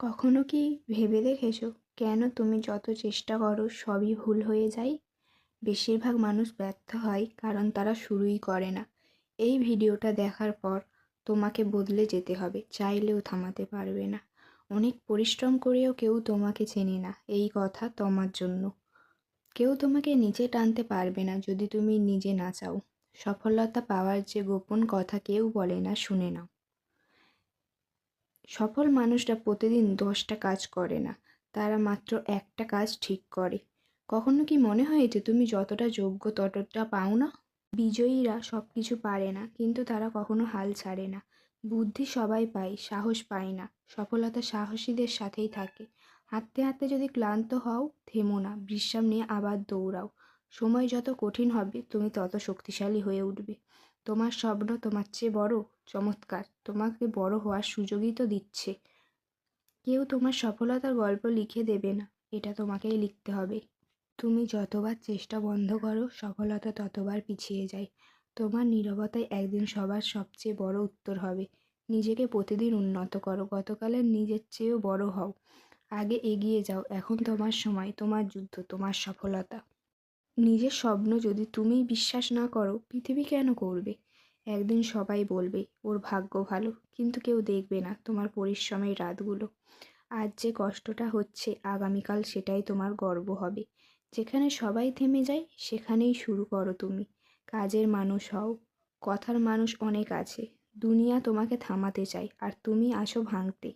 কখনো কি ভেবে দেখেছো কেন তুমি যত চেষ্টা করো সবই ভুল হয়ে যায়? বেশিরভাগ মানুষ ব্যর্থ হয় কারণ তারা শুরুই করে না। এই ভিডিওটা দেখার পর তোমাকে বদলে যেতে হবে, চাইলেও থামাতে পারবে না। অনেক পরিশ্রম করেও কেউ তোমাকে চেনে না, এই কথা তোমার জন্য। কেউ তোমাকে নিচে টানতে পারবে না যদি তুমি নিজে না চাও। সফলতা পাওয়ার যে গোপন কথা কেউ বলে না, শুনে নাও। সফল মানুষরা প্রতিদিন 10টা কাজ করে না, তারা মাত্র একটা কাজ ঠিক করে। কখনো কি মনে হয়েছে তুমি যতটা যোগ্য ততটা পাও না? বিজয়ীরা সব কিছু পারে না, কিন্তু তারা কখনো হাল ছাড়ে না। বুদ্ধি সবাই পায়, সাহস পায় না। সফলতা সাহসীদের সাথেই থাকে। হাঁটতে হাঁটতে যদি ক্লান্ত হও, থেমো না, বিশ্রাম নিয়ে আবার দৌড়াও। সময় যত কঠিন হবে তুমি তত শক্তিশালী হয়ে উঠবে। তোমার স্বপ্ন তোমার চেয়ে বড়? চমৎকার, তোমাকে বড় হওয়ার সুযোগই তো দিচ্ছে। কেউ তোমার সফলতার গল্প লিখে দেবে না, এটা তোমাকেই লিখতে হবে। তুমি যতবার চেষ্টা বন্ধ করো সফলতা ততবার পিছিয়ে যায়। তোমার নীরবতাই একদিন সবার সবচেয়ে বড় উত্তর হবে। নিজেকে প্রতিদিন উন্নত করো, গতকালের নিজের চেয়েও বড় হও। আগে এগিয়ে যাও, এখন তোমার সময়, তোমার যুদ্ধ, তোমার সফলতা। নিজের স্বপ্ন যদি তুমিই বিশ্বাস না করো, পৃথিবী কেন করবে? একদিন সবাই বলবে ওর ভাগ্য ভালো, কিন্তু কেউ দেখবে না তোমার পরিশ্রমের রাতগুলো। আজ যে কষ্টটা হচ্ছে, আগামীকাল সেটাই তোমার গর্ব হবে। যেখানে সবাই থেমে যায় সেখানেই শুরু করো তুমি। কাজের মানুষ হও, কথার মানুষ অনেক আছে। দুনিয়া তোমাকে থামাতে চায় আর তুমি আসো ভাঙতে।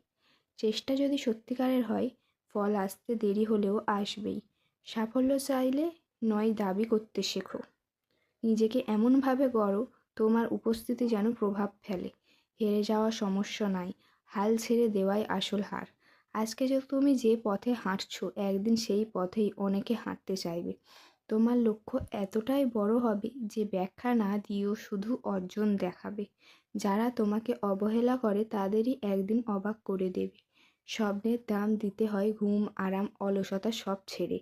চেষ্টা যদি সত্যিকারের হয়, ফল আসতে দেরি হলেও আসবেই। সাফল্য চাইলে নয়, দাবি করতে শেখো। নিজেকে এমনভাবে গড়ো তোমার উপস্থিতি যেন প্রভাব ফেলে। হেরে যাওয়া সমস্যা নয়, হাল ছেড়ে দেওয়াই আসল হার। আজকে যে তুমি যে পথে হাঁটছো, একদিন সেই পথেই অনেকে হাঁটতে চাইবে। তোমার লক্ষ্য এতটাই বড় হবে যে ব্যাখ্যা না দিয়েও শুধু অর্জন দেখাবে। যারা তোমাকে অবহেলা করে তাদেরই একদিন অবাক করে দেবে। স্বপ্নের দাম দিতে হয় ঘুম, আরাম, অলসতা সব ছেড়ে।